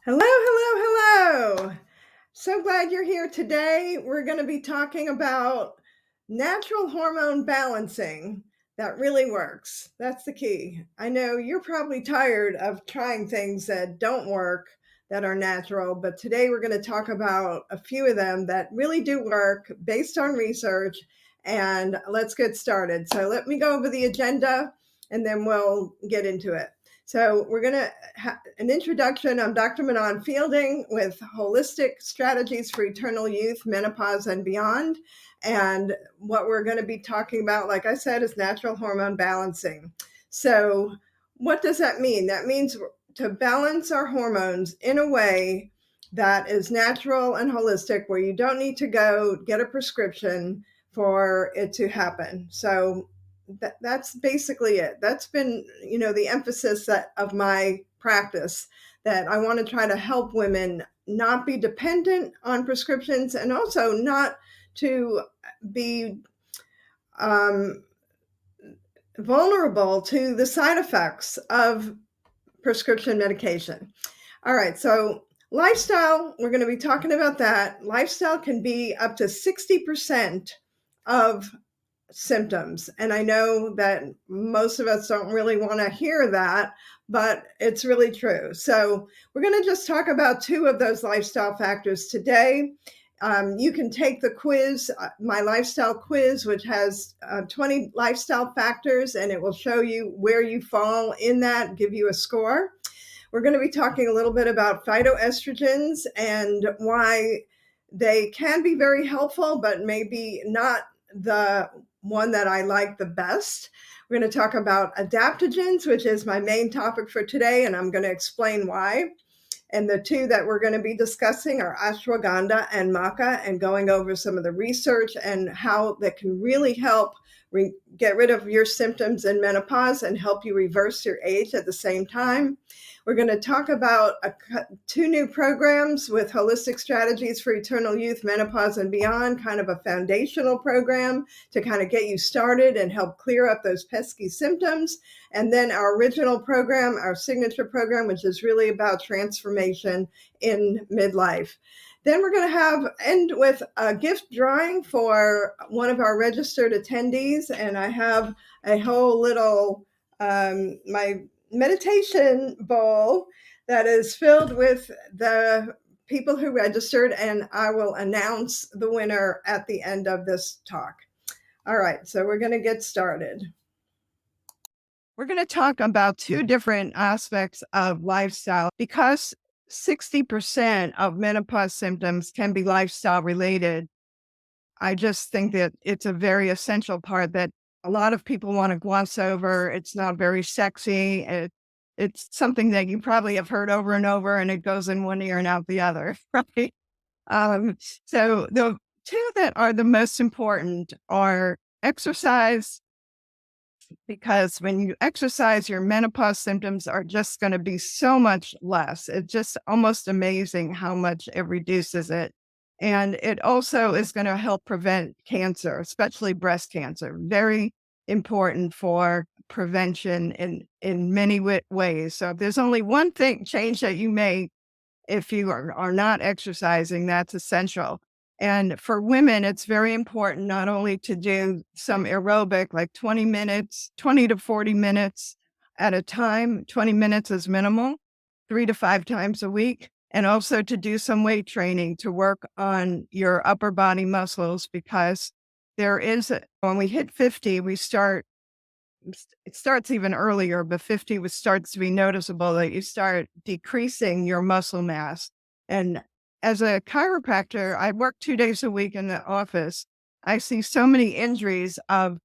Hello, hello, hello. So glad you're here today. We're going to be talking about natural hormone balancing that really works. That's the key. I know you're probably tired of trying things that don't work, that are natural, but today we're going to talk about a few of them that really do work based on research. And let's get started. So let me go over the agenda and then we'll get into it. So we're going to an introduction. I'm Dr. Manon Fielding with Holistic Strategies for Eternal Youth, Menopause, and Beyond. And what we're going to be talking about, like I said, is natural hormone balancing. So what does that mean? That means to balance our hormones in a way that is natural and holistic, where you don't need to go get a prescription for it to happen. So that's basically it. That's been, the emphasis of my practice, that I want to try to help women not be dependent on prescriptions and also not to be um, vulnerable to the side effects of prescription medication. All right, so lifestyle, we're going to be talking about that. Lifestyle can be up to 60% of symptoms. And I know that most of us don't really want to hear that, but it's really true. So we're going to just talk about two of those lifestyle factors today. You can take the quiz, my lifestyle quiz, which has 20 lifestyle factors, and it will show you where you fall in that, give you a score. We're going to be talking a little bit about phytoestrogens and why they can be very helpful, but maybe not the one that I like the best. We're going to talk about adaptogens, which is my main topic for today, and I'm going to explain why. And the two that we're going to be discussing are ashwagandha and maca, and going over some of the research and how that can really help get rid of your symptoms in menopause and help you reverse your age at the same time. We're going to talk about two new programs with Holistic Strategies for Eternal Youth, Menopause, and Beyond, kind of a foundational program to kind of get you started and help clear up those pesky symptoms. And then our original program, our signature program, which is really about transformation in midlife. Then we're going to end with a gift drawing for one of our registered attendees. And I have a whole little, my meditation bowl that is filled with the people who registered, and I will announce the winner at the end of this talk. All right, so we're going to get started. We're going to talk about two different aspects of lifestyle, because 60% of menopause symptoms can be lifestyle related. I just think that it's a very essential part that a lot of people want to gloss over. It's not very sexy. It's something that you probably have heard over and over, and it goes in one ear and out the other, right? So the two that are the most important are exercise, because when you exercise, your menopause symptoms are just going to be so much less. It's just almost amazing how much it reduces it. And it also is going to help prevent cancer, especially breast cancer. Very important for prevention in many ways. So if there's only one change that you make if you are not exercising, that's essential. And for women, it's very important not only to do some aerobic, like 20 minutes, 20 to 40 minutes at a time. 20 minutes is minimal, 3 to 5 times a week. And also to do some weight training to work on your upper body muscles, because when we hit 50, it starts even earlier, but 50 starts to be noticeable that you start decreasing your muscle mass. And as a chiropractor, I work 2 days a week in the office. I see so many injuries of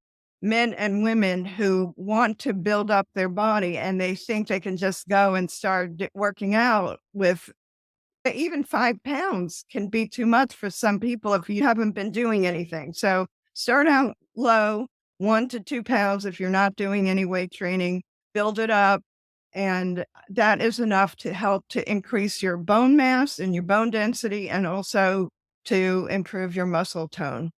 men and women who want to build up their body, and they think they can just go and start working out with even 5 pounds can be too much for some people if you haven't been doing anything. So start out low, 1 to 2 pounds if you're not doing any weight training, build it up. And that is enough to help to increase your bone mass and your bone density, and also to improve your muscle tone.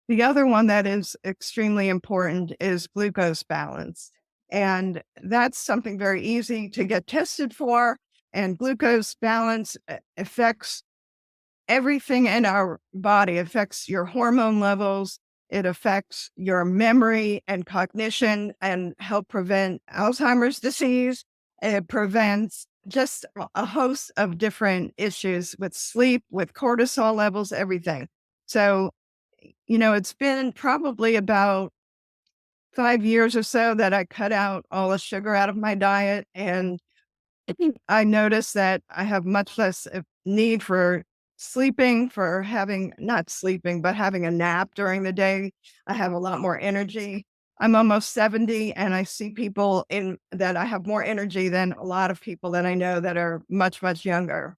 The other one that is extremely important is glucose balance. And that's something very easy to get tested for. And glucose balance affects everything in our body. It affects your hormone levels. It affects your memory and cognition and help prevent Alzheimer's disease. It prevents just a host of different issues with sleep, with cortisol levels, everything. So, it's been probably about 5 years or so that I cut out all the sugar out of my diet. And I noticed that I have much less need for sleeping, for having not sleeping, but having a nap during the day. I have a lot more energy. I'm almost 70 and I see people in that I have more energy than a lot of people that I know that are much, much younger.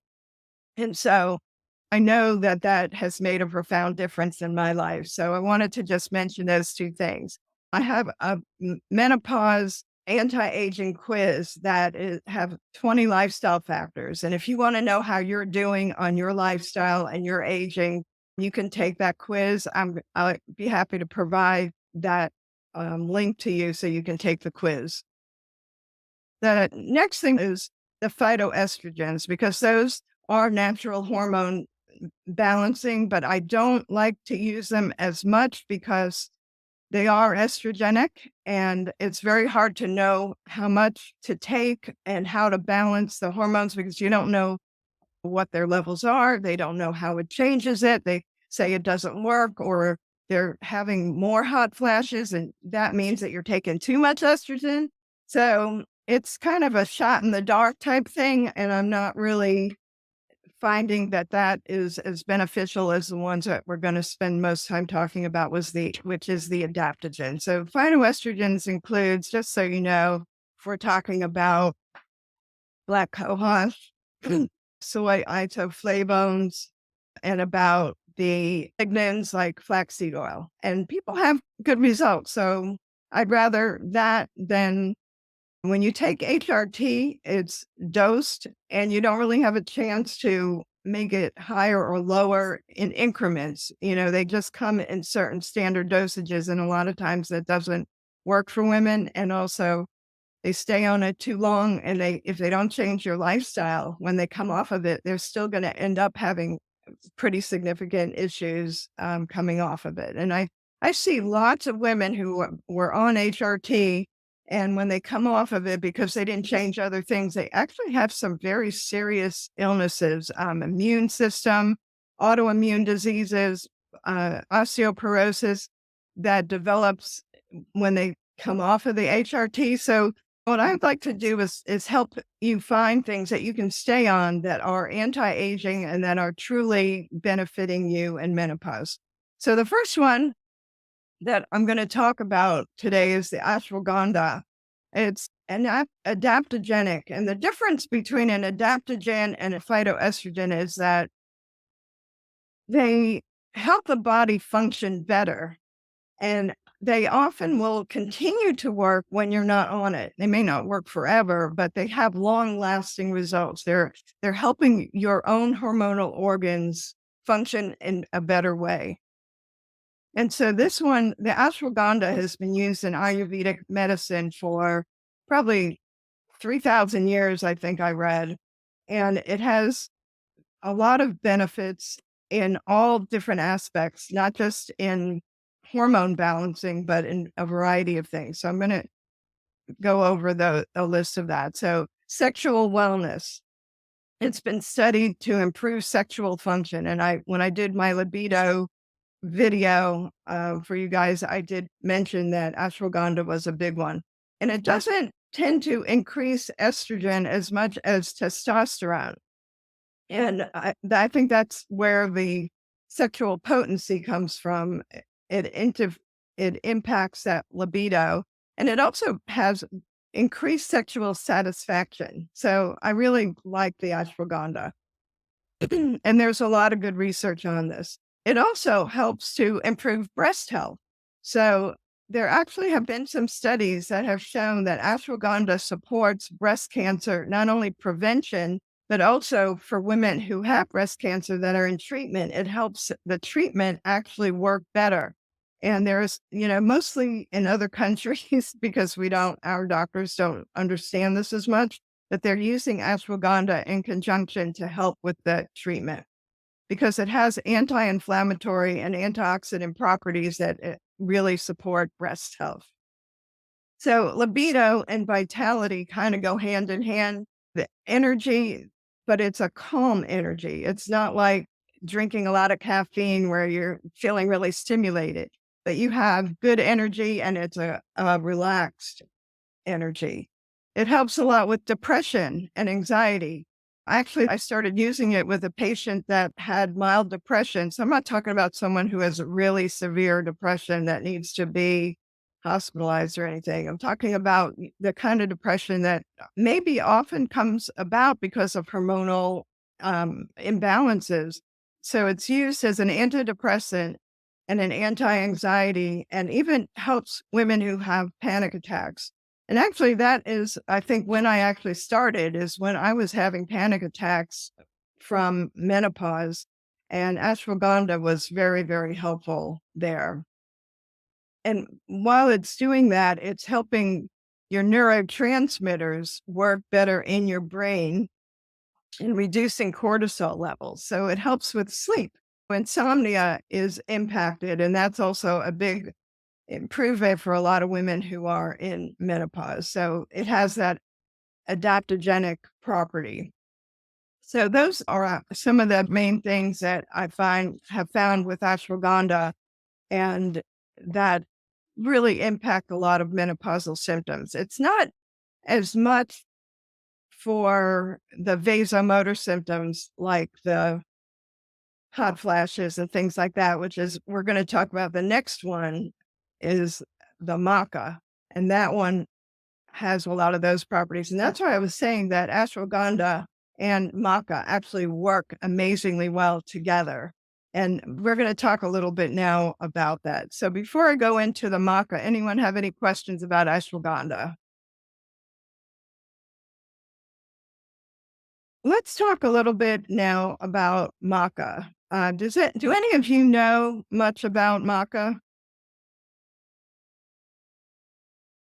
And so I know that that has made a profound difference in my life. So I wanted to just mention those two things. I have a menopause anti-aging quiz that have 20 lifestyle factors. And if you want to know how you're doing on your lifestyle and your aging, you can take that quiz. I'll be happy to provide that link to you so you can take the quiz. The next thing is the phytoestrogens, because those are natural hormone balancing, but I don't like to use them as much because they are estrogenic and it's very hard to know how much to take and how to balance the hormones because you don't know what their levels are. They don't know how it changes it. They say it doesn't work or they're having more hot flashes, and that means that you're taking too much estrogen. So it's kind of a shot in the dark type thing. And I'm not really finding that that is as beneficial as the ones that we're going to spend most time talking about which is the adaptogen. So phytoestrogens includes, just so you know, if we're talking about black cohosh, soy isoflavones, and about the lignans like flaxseed oil. And people have good results. So I'd rather that than when you take HRT, it's dosed and you don't really have a chance to make it higher or lower in increments. They just come in certain standard dosages. And a lot of times that doesn't work for women. And also they stay on it too long. And if they don't change your lifestyle, when they come off of it, they're still going to end up having pretty significant issues coming off of it. And I see lots of women who were on HRT, and when they come off of it because they didn't change other things, they actually have some very serious illnesses, immune system, autoimmune diseases, osteoporosis that develops when they come off of the HRT. So what I'd like to do is help you find things that you can stay on that are anti-aging and that are truly benefiting you in menopause. So the first one that I'm going to talk about today is the ashwagandha. It's an adaptogenic, and the difference between an adaptogen and a phytoestrogen is that they help the body function better. And they often will continue to work when you're not on it. They may not work forever, but they have long-lasting results. They're helping your own hormonal organs function in a better way. And so this one, the ashwagandha has been used in Ayurvedic medicine for probably 3,000 years, I think I read. And it has a lot of benefits in all different aspects, not just in hormone balancing, but in a variety of things. So I'm going to go over a list of that. So sexual wellness. It's been studied to improve sexual function. And when I did my libido video for you guys, I did mention that ashwagandha was a big one. And it doesn't tend to increase estrogen as much as testosterone. And I think that's where the sexual potency comes from. It impacts that libido, and it also has increased sexual satisfaction. So I really like the ashwagandha. And there's a lot of good research on this. It also helps to improve breast health. So there actually have been some studies that have shown that ashwagandha supports breast cancer, not only prevention, but also for women who have breast cancer that are in treatment. It helps the treatment actually work better. And there's, mostly in other countries, because our doctors don't understand this as much, that they're using ashwagandha in conjunction to help with the treatment because it has anti-inflammatory and antioxidant properties that really support breast health. So libido and vitality kind of go hand in hand. The energy, but it's a calm energy. It's not like drinking a lot of caffeine where you're feeling really stimulated, but you have good energy and it's a relaxed energy. It helps a lot with depression and anxiety. Actually, I started using it with a patient that had mild depression. So I'm not talking about someone who has really severe depression that needs to be hospitalized or anything. I'm talking about the kind of depression that maybe often comes about because of hormonal imbalances. So it's used as an antidepressant and an anti-anxiety and even helps women who have panic attacks. And actually, that is, I think, when I actually started is when I was having panic attacks from menopause, and ashwagandha was very, very helpful there. And while it's doing that, it's helping your neurotransmitters work better in your brain and reducing cortisol levels. So it helps with sleep. Insomnia is impacted, and that's also a big improvement for a lot of women who are in menopause. So it has that adaptogenic property. So those are some of the main things that I have found with ashwagandha and that really impact a lot of menopausal symptoms. It's not as much for the vasomotor symptoms like the hot flashes and things like that, which is we're going to talk about. The next one is the maca, and that one has a lot of those properties. And that's why I was saying that ashwagandha and maca actually work amazingly well together. And we're going to talk a little bit now about that. So before I go into the maca, anyone have any questions about ashwagandha? Let's talk a little bit now about maca. Do any of you know much about maca?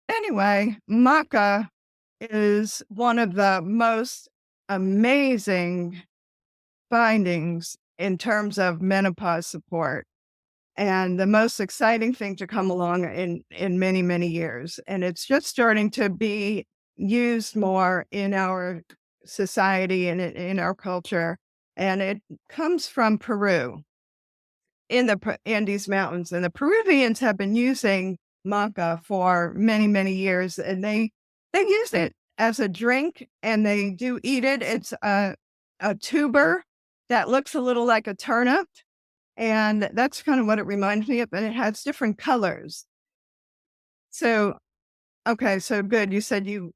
Anyway, maca is one of the most amazing findings in terms of menopause support and the most exciting thing to come along in many, many years. And it's just starting to be used more in our society and in our culture. And it comes from Peru in the Andes Mountains. And the Peruvians have been using maca for many, many years, and they use it as a drink and they do eat it. It's a tuber that looks a little like a turnip, and that's kind of what it reminds me of. And it has different colors. So, okay, so good. You said you've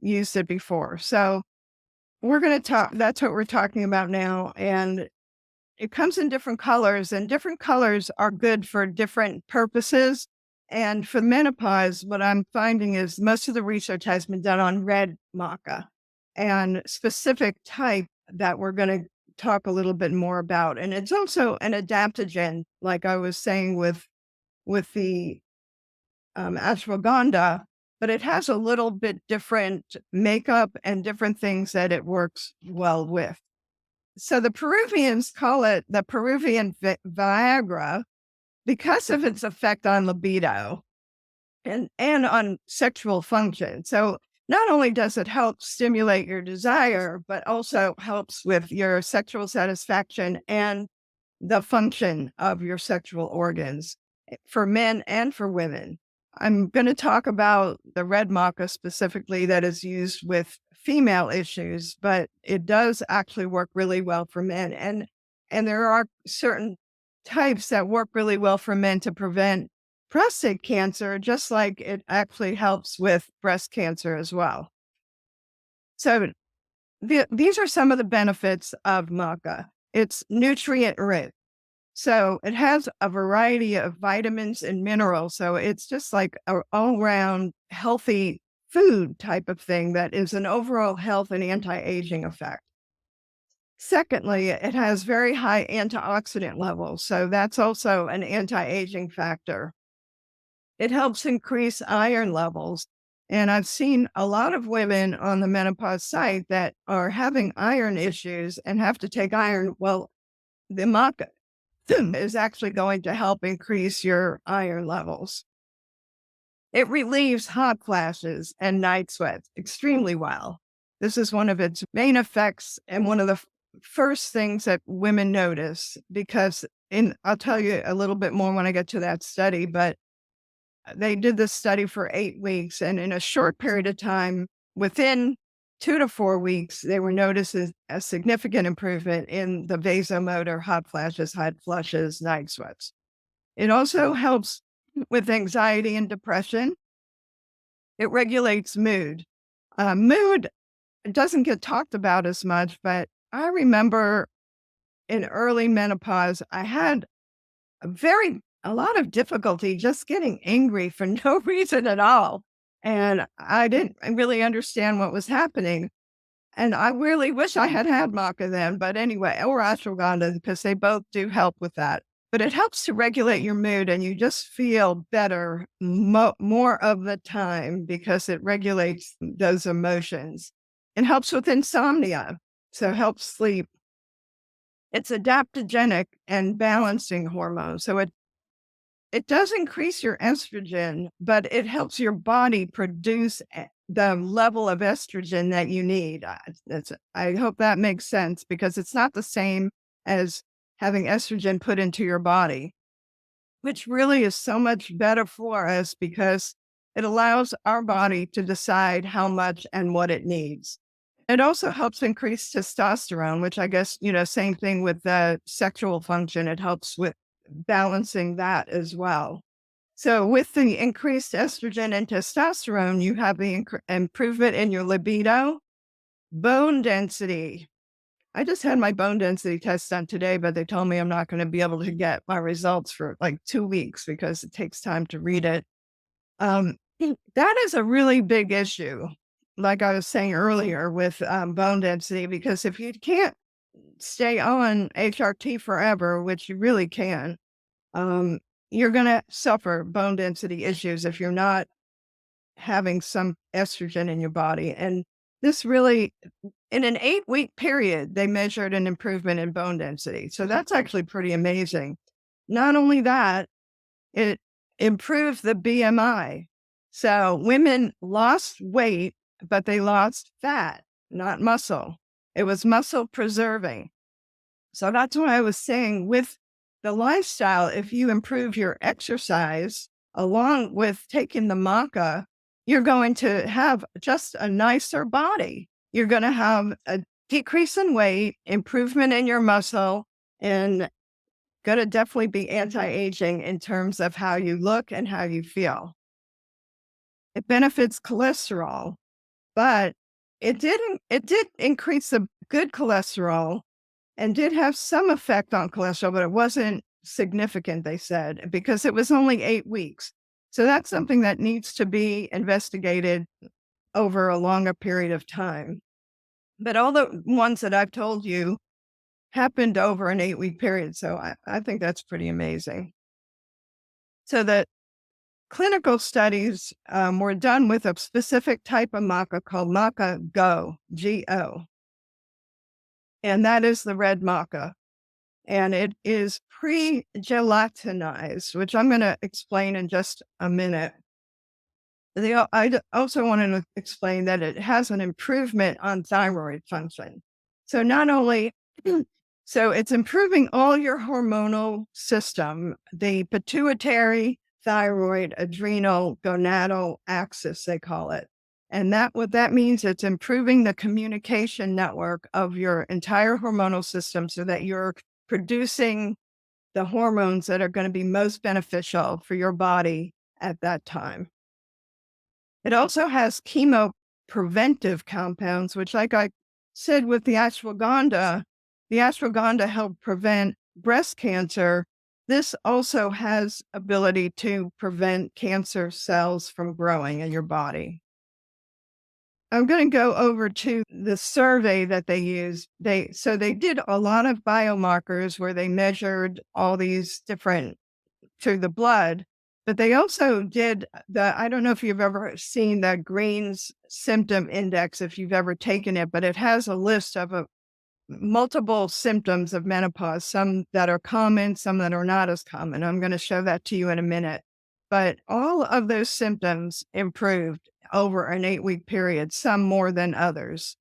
used it before. So we're going to talk. That's what we're talking about now, and it comes in different colors, and different colors are good for different purposes. And for menopause, what I'm finding is most of the research has been done on red maca and specific type that we're going to talk a little bit more about. And it's also an adaptogen, like I was saying with the ashwagandha, but it has a little bit different makeup and different things that it works well with. So the Peruvians call it the Peruvian Viagra because of its effect on libido and on sexual function. So not only does it help stimulate your desire, but also helps with your sexual satisfaction and the function of your sexual organs for men and for women. I'm going to talk about the red maca specifically that is used with female issues, but it does actually work really well for men. And there are certain types that work really well for men to prevent prostate cancer, just like it actually helps with breast cancer as well. So these are some of the benefits of maca. It's nutrient rich. So it has a variety of vitamins and minerals. So it's just like an all around healthy food type of thing that is an overall health and anti-aging effect. Secondly, it has very high antioxidant levels. So that's also an anti-aging factor. It helps increase iron levels. And I've seen a lot of women on the menopause site that are having iron issues and have to take iron. Well, the maca is actually going to help increase your iron levels. It relieves hot flashes and night sweats extremely well. This is one of its main effects and one of the first things that women notice because I'll tell you a little bit more when I get to that study, but they did this study for 8 weeks, and in a short period of time, within 2 to 4 weeks, they were noticing a significant improvement in the vasomotor, hot flushes, night sweats. It also helps with anxiety and depression. It regulates mood. Mood doesn't get talked about as much, but I remember in early menopause, I had a lot of difficulty just getting angry for no reason at all. And I didn't really understand what was happening. And I really wish I had had maca then, but anyway, or ashwagandha, because they both do help with that. But it helps to regulate your mood and you just feel better more of the time because it regulates those emotions. It helps with insomnia, so helps sleep. It's adaptogenic and balancing hormone. So it does increase your estrogen, but it helps your body produce the level of estrogen that you need. I hope that makes sense because it's not the same as having estrogen put into your body, which really is so much better for us because it allows our body to decide how much and what it needs. It also helps increase testosterone, which I guess, same thing with the sexual function. It helps with balancing that as well. So with the increased estrogen and testosterone, you have the improvement in your libido, bone density. I just had my bone density test done today, but they told me I'm not going to be able to get my results for like 2 weeks because it takes time to read it. That is a really big issue, like I was saying earlier with bone density, because if you can't stay on HRT forever, which you really can, you're going to suffer bone density issues if you're not having some estrogen in your body. And this really, in an 8-week period, they measured an improvement in bone density. So that's actually pretty amazing. Not only that, it improved the BMI. So women lost weight, but they lost fat, not muscle. It was muscle preserving. So that's why I was saying with the lifestyle, if you improve your exercise along with taking the maca, you're going to have just a nicer body. You're going to have a decrease in weight, improvement in your muscle, and going to definitely be anti-aging in terms of how you look and how you feel. It benefits cholesterol, but it did increase the good cholesterol and did have some effect on cholesterol, but it wasn't significant, they said, because it was only 8 weeks. So that's something that needs to be investigated over a longer period of time. But all the ones that I've told you happened over an 8-week period. So I think that's pretty amazing. So the clinical studies were done with a specific type of maca called maca Go, G-O. And that is the red maca. And it is pre-gelatinized, which I'm going to explain in just a minute. I also wanted to explain that it has an improvement on thyroid function. So not only, so it's improving all your hormonal system, the pituitary, thyroid, adrenal, gonadal axis, they call it. And what that means, it's improving the communication network of your entire hormonal system so that you're producing the hormones that are going to be most beneficial for your body at that time. It also has chemopreventive compounds, which, like I said with the ashwagandha helped prevent breast cancer. This also has ability to prevent cancer cells from growing in your body. I'm going to go over to the survey that they used. They did a lot of biomarkers where they measured all these different through the blood, But they also did I don't know if you've ever seen the Green's symptom index, if you've ever taken it, but it has a list of multiple symptoms of menopause, some that are common, some that are not as common. I'm going to show that to you in a minute. But all of those symptoms improved over an 8-week period, some more than others.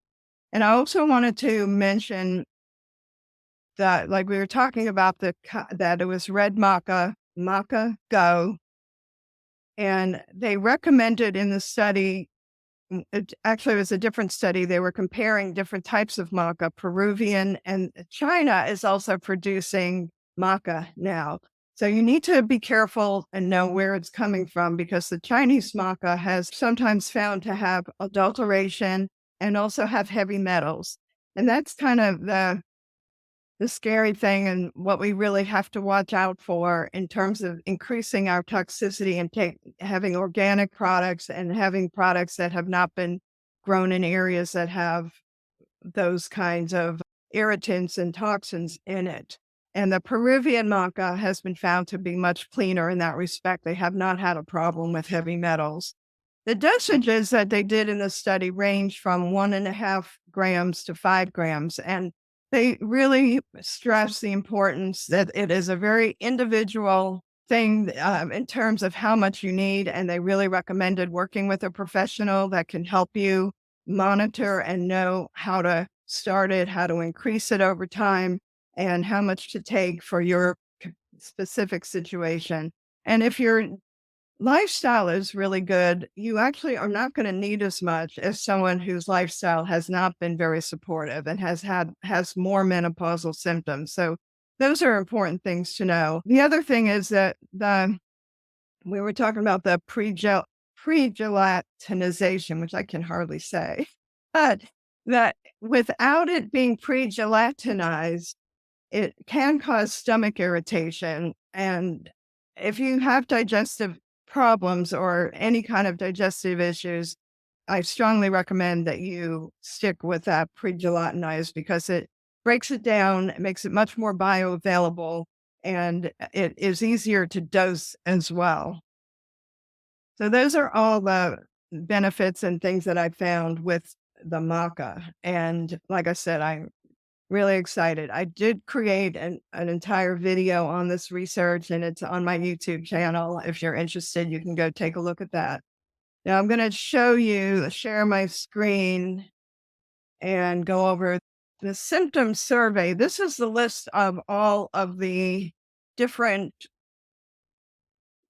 And I also wanted to mention that, like we were talking about, that it was red maca go, and they recommended in the study. It actually was a different study. They were comparing different types of maca, Peruvian, and China is also producing maca now. So you need to be careful and know where it's coming from, because the Chinese maca has sometimes found to have adulteration and also have heavy metals. And that's kind of the scary thing, and what we really have to watch out for in terms of increasing our toxicity, and having organic products and having products that have not been grown in areas that have those kinds of irritants and toxins in it. And the Peruvian maca has been found to be much cleaner in that respect. They have not had a problem with heavy metals. The dosages that they did in the study range from 1.5 grams to 5 grams. And they really stress the importance that it is a very individual thing in terms of how much you need. And they really recommended working with a professional that can help you monitor and know how to start it, how to increase it over time, and how much to take for your specific situation. And if your lifestyle is really good, you actually are not going to need as much as someone whose lifestyle has not been very supportive and has more menopausal symptoms. So those are important things to know. The other thing is that we were talking about the pre-gelatinization, which I can hardly say, but that without it being pre-gelatinized, it can cause stomach irritation. And if you have digestive problems or any kind of digestive issues, I strongly recommend that you stick with that pre-gelatinized, because it breaks it down, it makes it much more bioavailable, and it is easier to dose as well. So those are all the benefits and things that I found with the maca. And like I said, I'm really excited. I did create an entire video on this research, and it's on my YouTube channel. If you're interested, you can go take a look at that. Now I'm going to share my screen and go over the symptom survey. This is the list of all of the different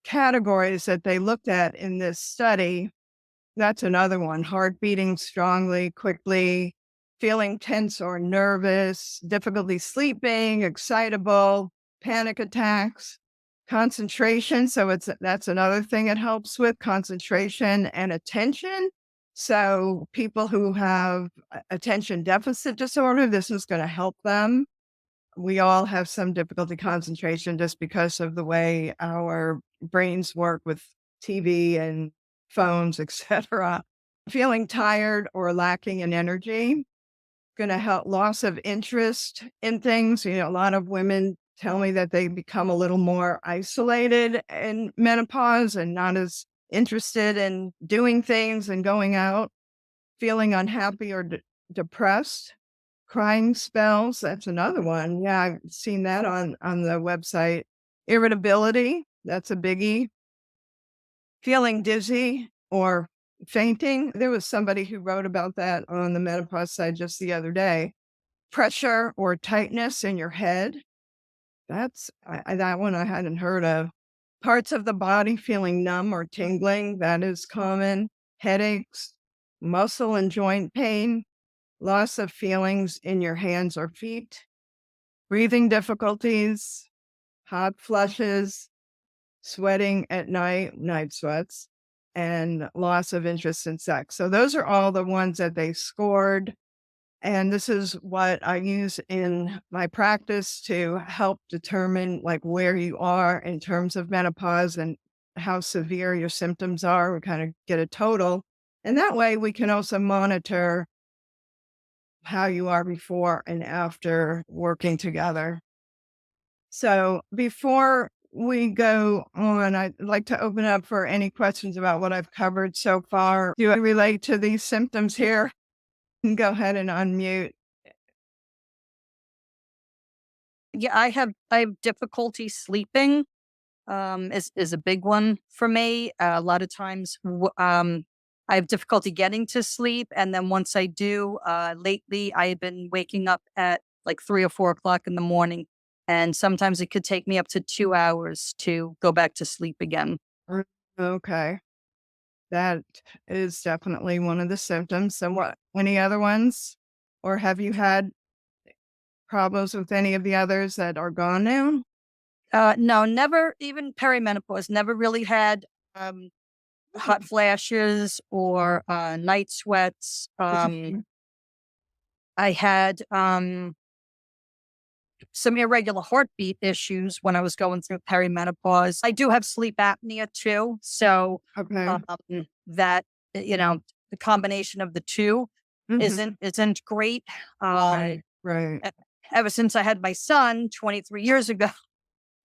categories that they looked at in this study. That's another one: heart beating strongly, quickly, feeling tense or nervous, difficulty sleeping, excitable, panic attacks, concentration. So that's another thing it helps with: concentration and attention. So people who have attention deficit disorder, this is going to help them. We all have some difficulty concentration just because of the way our brains work with TV and phones, etc. Feeling tired or lacking in energy, going to help. Loss of interest in things. A lot of women tell me that they become a little more isolated in menopause and not as interested in doing things and going out. Feeling unhappy or depressed. Crying spells, that's another one. Yeah, I've seen that on the website. Irritability, that's a biggie. Feeling dizzy or fainting. There was somebody who wrote about that on the menopause side just the other day. Pressure or tightness in your head. That one I hadn't heard of. Parts of the body feeling numb or tingling, that is common. Headaches, muscle and joint pain, loss of feelings in your hands or feet, breathing difficulties, hot flushes, sweating at night sweats, and loss of interest in sex. So those are all the ones that they scored. And this is what I use in my practice to help determine like where you are in terms of menopause and how severe your symptoms are. We kind of get a total. And that way we can also monitor how you are before and after working together. So before we go on, I'd like to open up for any questions about what I've covered so far. Do you relate to these symptoms here? You can go ahead and unmute. Yeah, I have difficulty sleeping. Is a big one for me. A lot of times, I have difficulty getting to sleep, and then once I do, lately I've been waking up at like 3 or 4 o'clock in the morning, and sometimes it could take me up to 2 hours to go back to sleep again. Okay. That is definitely one of the symptoms. So what, any other ones? Or have you had problems with any of the others that are gone now? No, never even perimenopause. Never really had hot flashes or night sweats. I had some irregular heartbeat issues when I was going through perimenopause. I do have sleep apnea too. So Okay. that, the combination of the two Mhm. isn't great. Right. Right. E- Ever since I had my son 23 years ago,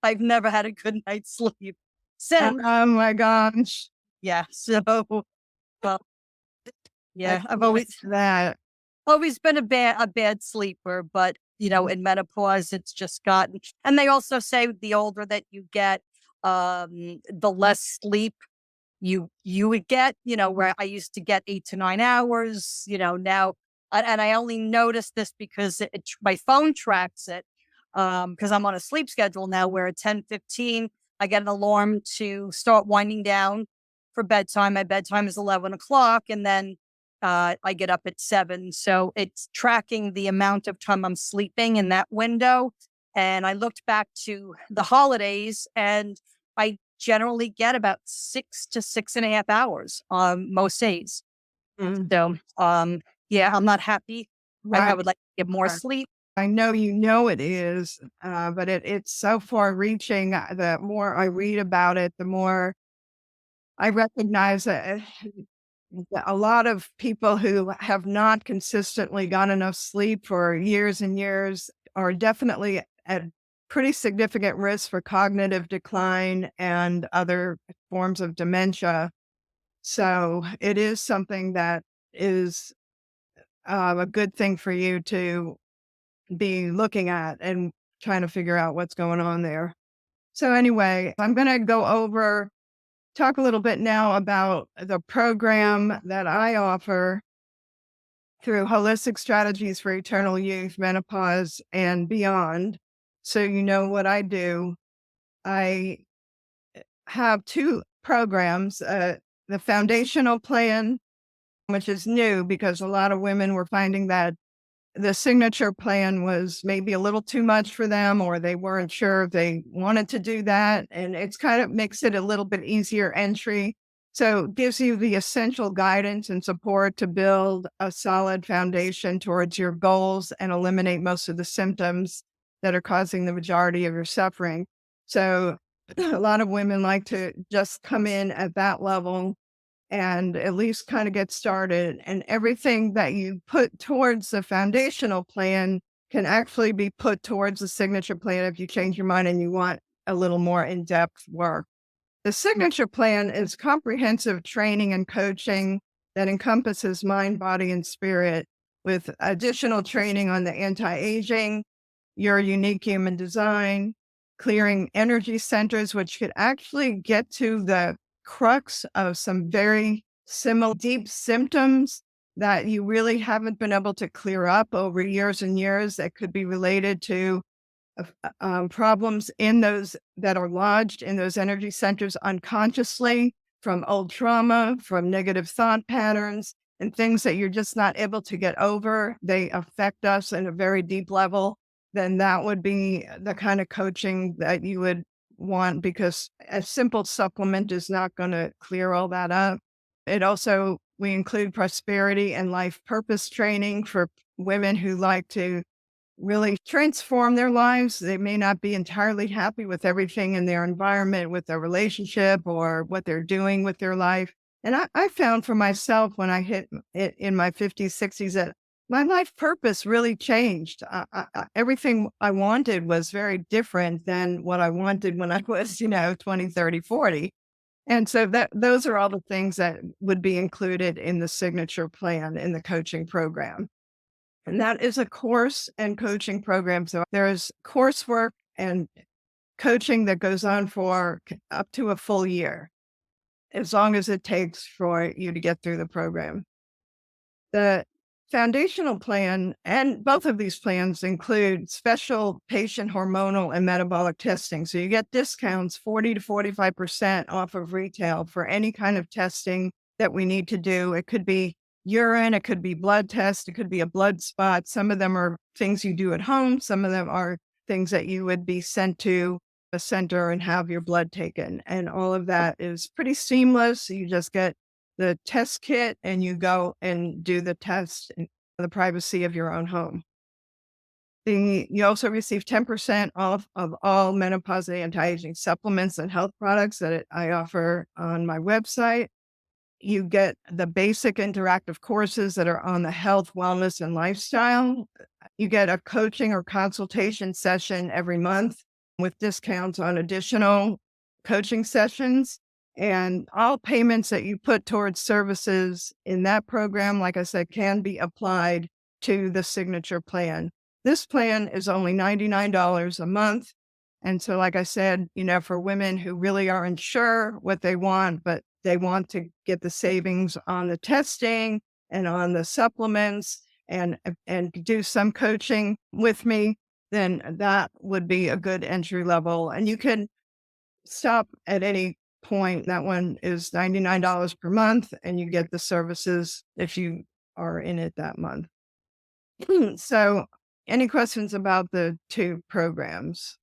I've never had a good night's sleep since. Oh my gosh. Yeah. So, well, I yeah, I've can relate always to that. always been a bad sleeper, but in menopause, it's just gotten. And they also say the older that you get, the less sleep you would get. Where I used to get 8 to 9 hours. Now, and I only noticed this because my phone tracks it. Because I'm on a sleep schedule now, where at 10:15 I get an alarm to start winding down for bedtime. My bedtime is 11 o'clock, and then I get up at 7. So it's tracking the amount of time I'm sleeping in that window. And I looked back to the holidays, and I generally get about 6 to 6.5 hours on most days. Mm. So, yeah, I'm not happy. I Right. would like to get more Right. sleep. I know it is, but it's so far reaching. The more I read about it, the more I recognize that a lot of people who have not consistently got enough sleep for years and years are definitely at pretty significant risk for cognitive decline and other forms of dementia. So it is something that is a good thing for you to be looking at and trying to figure out what's going on there. So anyway, I'm going to talk a little bit now about the program that I offer through Holistic Strategies for Eternal Youth, Menopause, and Beyond. So you know what I do. I have two programs, the foundational plan, which is new because a lot of women were finding that the signature plan was maybe a little too much for them, or they weren't sure if they wanted to do that. And it's kind of makes it a little bit easier entry. So it gives you the essential guidance and support to build a solid foundation towards your goals and eliminate most of the symptoms that are causing the majority of your suffering. So a lot of women like to just come in at that level and at least kind of get started. And everything that you put towards the foundational plan can actually be put towards the signature plan if you change your mind and you want a little more in depth work. The signature plan is comprehensive training and coaching that encompasses mind, body, and spirit with additional training on the anti aging, your unique human design, clearing energy centers, which could actually get to the crux of some very similar deep symptoms that you really haven't been able to clear up over years and years that could be related to problems in those that are lodged in those energy centers unconsciously from old trauma, from negative thought patterns, and things that you're just not able to get over. They affect us in a very deep level. Then that would be the kind of coaching that you would want because a simple supplement is not going to clear all that up. It also, we include prosperity and life purpose training for women who like to really transform their lives. They may not be entirely happy with everything in their environment, with their relationship, or what they're doing with their life. And I found for myself when I hit it in my 50s, 60s that my life purpose really changed. Everything I wanted was very different than what I wanted when I was, 20, 30, 40. And so those are all the things that would be included in the signature plan in the coaching program. And that is a course and coaching program. So there's coursework and coaching that goes on for up to a full year, as long as it takes for you to get through the program. The foundational plan and both of these plans include special patient hormonal and metabolic testing. So you get discounts 40 to 45% off of retail for any kind of testing that we need to do. It could be urine, it could be blood test, it could be a blood spot. Some of them are things you do at home. Some of them are things that you would be sent to a center and have your blood taken. And all of that is pretty seamless. You just get the test kit and you go and do the test in the privacy of your own home. You also receive 10% off of all menopause anti-aging supplements and health products that I offer on my website. You get the basic interactive courses that are on the health, wellness, and lifestyle. You get a coaching or consultation session every month with discounts on additional coaching sessions. And all payments that you put towards services in that program, like I said, can be applied to the signature plan. This plan is only $99 a month. And so, like I said, for women who really aren't sure what they want, but they want to get the savings on the testing and on the supplements and do some coaching with me, then that would be a good entry level. And you can stop at any point. That one is $99 per month, and you get the services if you are in it that month. So, any questions about the two programs?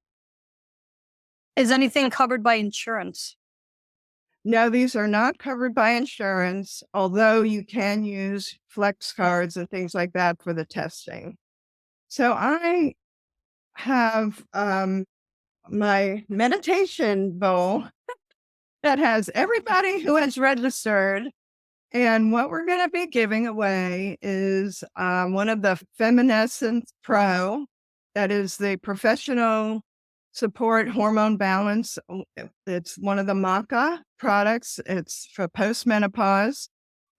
Is anything covered by insurance? No, these are not covered by insurance, although you can use flex cards and things like that for the testing. So I have my meditation bowl that has everybody who has registered. And what we're going to be giving away is one of the Feminescence Pro, that is the professional support hormone balance. It's one of the Maca products. It's for postmenopause.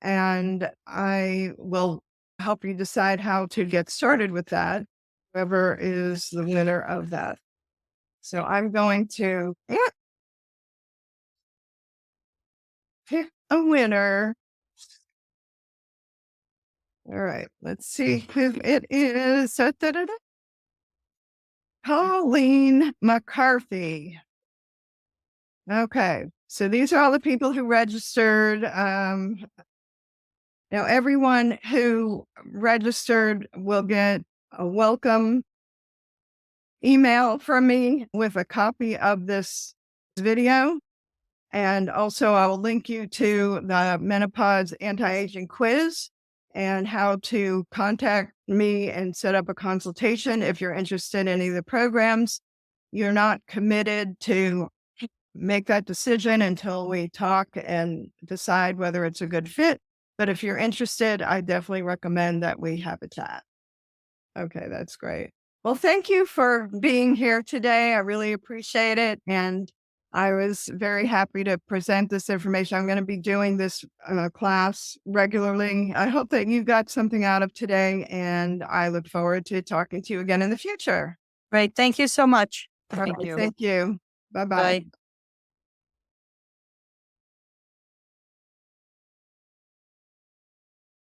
And I will help you decide how to get started with that, whoever is the winner of that. So I'm going to pick a winner. All right, let's see who it is. Colleen McCarthy. Okay, so these are all the people who registered. Now, everyone who registered will get a welcome email from me with a copy of this video. And also, I will link you to the menopause anti-aging quiz and how to contact me and set up a consultation if you're interested in any of the programs. You're not committed to make that decision until we talk and decide whether it's a good fit. But if you're interested, I definitely recommend that we have a chat. Okay, that's great. Well, thank you for being here today. I really appreciate it. And I was very happy to present this information. I'm going to be doing this class regularly. I hope that you got something out of today, and I look forward to talking to you again in the future. Great. Thank you so much. Thank you. Bye-bye. Bye.